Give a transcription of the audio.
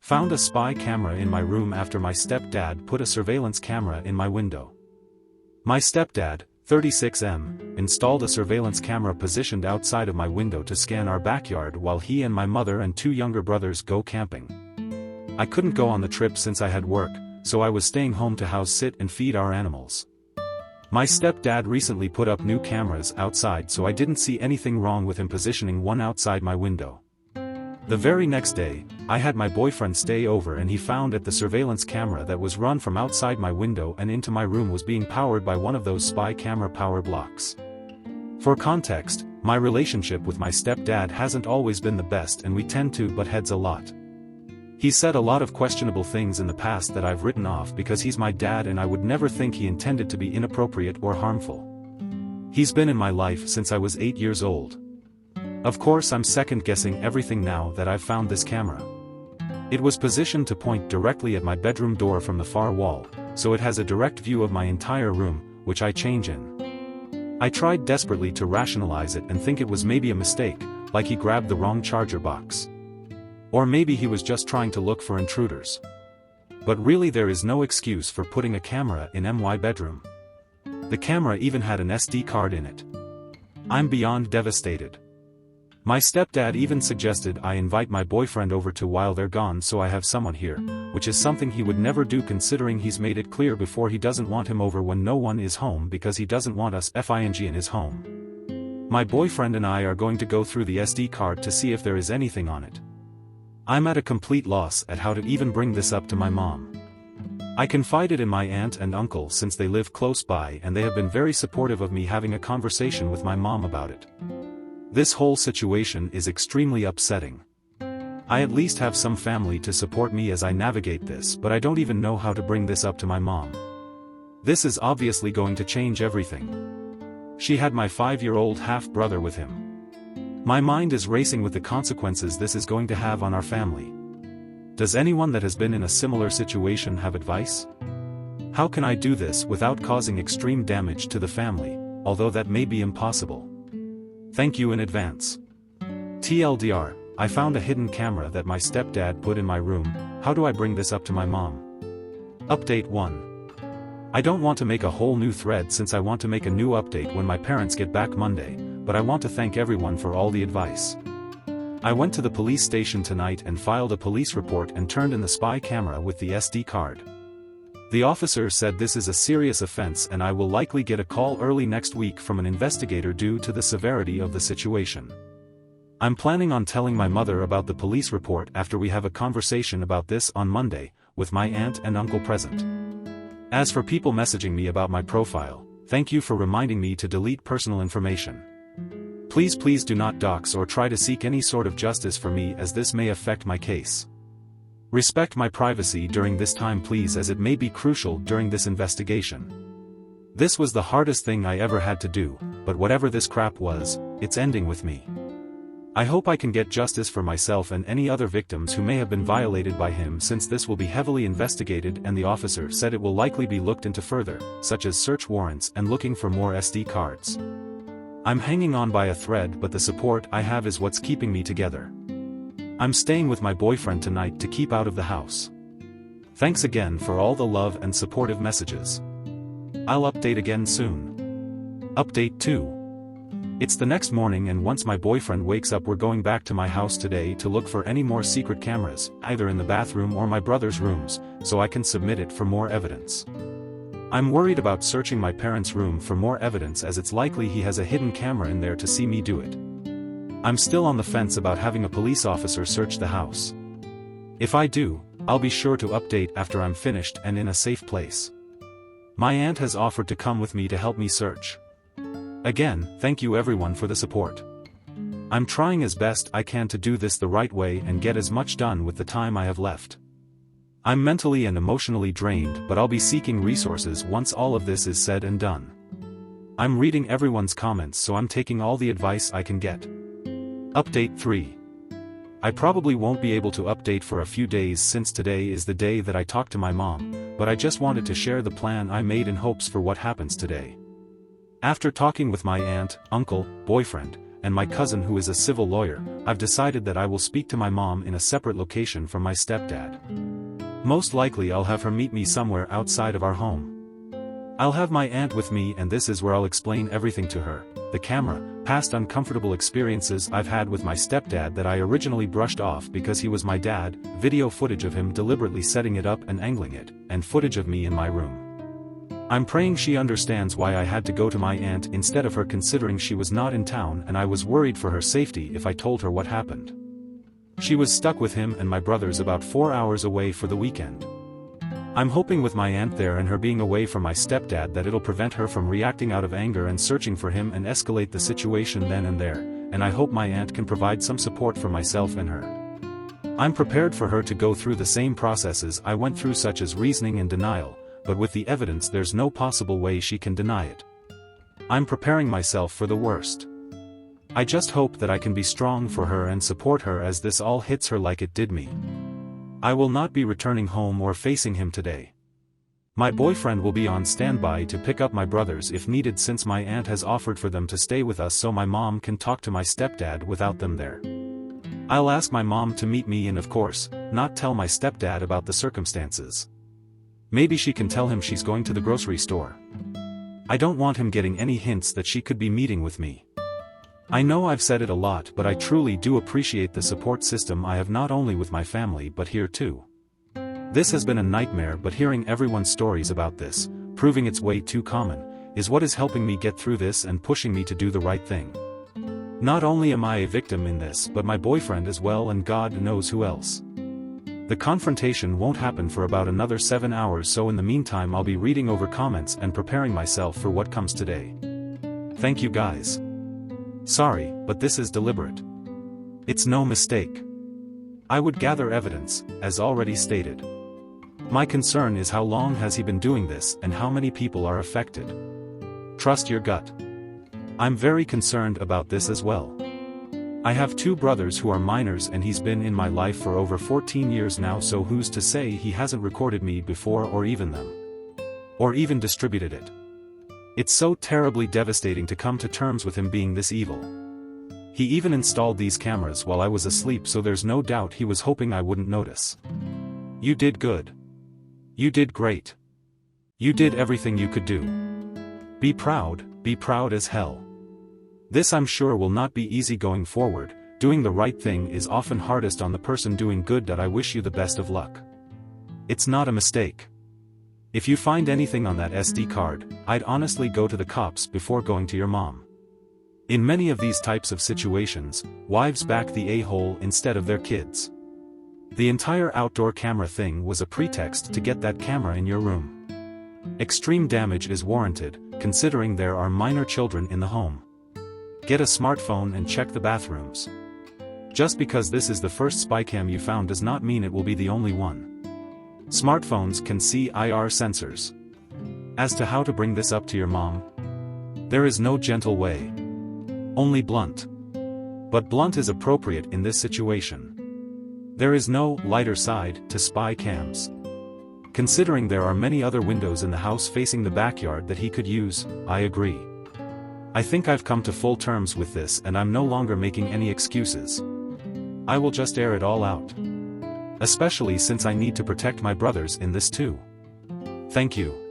Found a spy camera in my room after my stepdad put a surveillance camera in my window. My stepdad, 36M, installed a surveillance camera positioned outside of my window to scan our backyard while he and my mother and two younger brothers go camping. I couldn't go on the trip since I had work, so I was staying home to house sit and feed our animals. My stepdad recently put up new cameras outside, so I didn't see anything wrong with him positioning one outside my window. The very next day, I had my boyfriend stay over and he found that the surveillance camera that was run from outside my window and into my room was being powered by one of those spy camera power blocks. For context, my relationship with my stepdad hasn't always been the best and we tend to butt heads a lot. He said a lot of questionable things in the past that I've written off because he's my dad and I would never think he intended to be inappropriate or harmful. He's been in my life since I was 8 years old. Of course, I'm second-guessing everything now that I've found this camera. It was positioned to point directly at my bedroom door from the far wall, so it has a direct view of my entire room, which I change in. I tried desperately to rationalize it and think it was maybe a mistake, like he grabbed the wrong charger box. Or maybe he was just trying to look for intruders. But really there is no excuse for putting a camera in my bedroom. The camera even had an SD card in it. I'm beyond devastated. My stepdad even suggested I invite my boyfriend over to while they're gone so I have someone here, which is something he would never do considering he's made it clear before he doesn't want him over when no one is home because he doesn't want us FING in his home. My boyfriend and I are going to go through the SD card to see if there is anything on it. I'm at a complete loss at how to even bring this up to my mom. I confided in my aunt and uncle since they live close by and they have been very supportive of me having a conversation with my mom about it. This whole situation is extremely upsetting. I at least have some family to support me as I navigate this, but I don't even know how to bring this up to my mom. This is obviously going to change everything. She had my 5-year-old half-brother with him. My mind is racing with the consequences this is going to have on our family. Does anyone that has been in a similar situation have advice? How can I do this without causing extreme damage to the family, although that may be impossible? Thank you in advance. TLDR, I found a hidden camera that my stepdad put in my room. How do I bring this up to my mom? Update 1. I don't want to make a whole new thread since I want to make a new update when my parents get back Monday, but I want to thank everyone for all the advice. I went to the police station tonight and filed a police report and turned in the spy camera with the SD card. The officer said this is a serious offense and I will likely get a call early next week from an investigator due to the severity of the situation. I'm planning on telling my mother about the police report after we have a conversation about this on Monday, with my aunt and uncle present. As for people messaging me about my profile, thank you for reminding me to delete personal information. Please do not dox or try to seek any sort of justice for me as this may affect my case. Respect my privacy during this time please, as it may be crucial during this investigation. This was the hardest thing I ever had to do, but whatever this crap was, it's ending with me. I hope I can get justice for myself and any other victims who may have been violated by him, since this will be heavily investigated and the officer said it will likely be looked into further, such as search warrants and looking for more SD cards. I'm hanging on by a thread, but the support I have is what's keeping me together. I'm staying with my boyfriend tonight to keep out of the house. Thanks again for all the love and supportive messages. I'll update again soon. Update 2. It's the next morning and once my boyfriend wakes up we're going back to my house today to look for any more secret cameras, either in the bathroom or my brother's rooms, so I can submit it for more evidence. I'm worried about searching my parents' room for more evidence as it's likely he has a hidden camera in there to see me do it. I'm still on the fence about having a police officer search the house. If I do, I'll be sure to update after I'm finished and in a safe place. My aunt has offered to come with me to help me search. Again, thank you everyone for the support. I'm trying as best I can to do this the right way and get as much done with the time I have left. I'm mentally and emotionally drained, but I'll be seeking resources once all of this is said and done. I'm reading everyone's comments, so I'm taking all the advice I can get. Update 3. I probably won't be able to update for a few days since today is the day that I talked to my mom, but I just wanted to share the plan I made in hopes for what happens today. After talking with my aunt, uncle, boyfriend, and my cousin who is a civil lawyer, I've decided that I will speak to my mom in a separate location from my stepdad. Most likely I'll have her meet me somewhere outside of our home. I'll have my aunt with me, and this is where I'll explain everything to her: the camera, past uncomfortable experiences I've had with my stepdad that I originally brushed off because he was my dad, video footage of him deliberately setting it up and angling it, and footage of me in my room. I'm praying she understands why I had to go to my aunt instead of her, considering she was not in town and I was worried for her safety if I told her what happened. She was stuck with him and my brothers about 4 hours away for the weekend. I'm hoping with my aunt there and her being away from my stepdad that it'll prevent her from reacting out of anger and searching for him and escalate the situation then and there, and I hope my aunt can provide some support for myself and her. I'm prepared for her to go through the same processes I went through, such as reasoning and denial, but with the evidence there's no possible way she can deny it. I'm preparing myself for the worst. I just hope that I can be strong for her and support her as this all hits her like it did me. I will not be returning home or facing him today. My boyfriend will be on standby to pick up my brothers if needed, since my aunt has offered for them to stay with us so my mom can talk to my stepdad without them there. I'll ask my mom to meet me and, of course, not tell my stepdad about the circumstances. Maybe she can tell him she's going to the grocery store. I don't want him getting any hints that she could be meeting with me. I know I've said it a lot, but I truly do appreciate the support system I have, not only with my family but here too. This has been a nightmare, but hearing everyone's stories about this, proving it's way too common, is what is helping me get through this and pushing me to do the right thing. Not only am I a victim in this, but my boyfriend as well, and God knows who else. The confrontation won't happen for about another 7 hours, so in the meantime I'll be reading over comments and preparing myself for what comes today. Thank you guys. Sorry, but this is deliberate. It's no mistake. I would gather evidence, as already stated. My concern is how long has he been doing this and how many people are affected. Trust your gut. I'm very concerned about this as well. I have 2 brothers who are minors and he's been in my life for over 14 years now, so who's to say he hasn't recorded me before or even them. Or even distributed it. It's so terribly devastating to come to terms with him being this evil. He even installed these cameras while I was asleep, so there's no doubt he was hoping I wouldn't notice. You did good. You did great. You did everything you could do. Be proud as hell. This, I'm sure, will not be easy going forward. Doing the right thing is often hardest on the person doing good. That I wish you the best of luck. It's not a mistake. If you find anything on that SD card, I'd honestly go to the cops before going to your mom. In many of these types of situations, wives back the a-hole instead of their kids. The entire outdoor camera thing was a pretext to get that camera in your room. Extreme damage is warranted, considering there are minor children in the home. Get a smartphone and check the bathrooms. Just because this is the first spycam you found does not mean it will be the only one. Smartphones can see IR sensors. As to how to bring this up to your mom, there is no gentle way. Only blunt. But blunt is appropriate in this situation. There is no lighter side to spy cams. Considering there are many other windows in the house facing the backyard that he could use, I agree. I think I've come to full terms with this and I'm no longer making any excuses. I will just air it all out. Especially since I need to protect my brothers in this too. Thank you.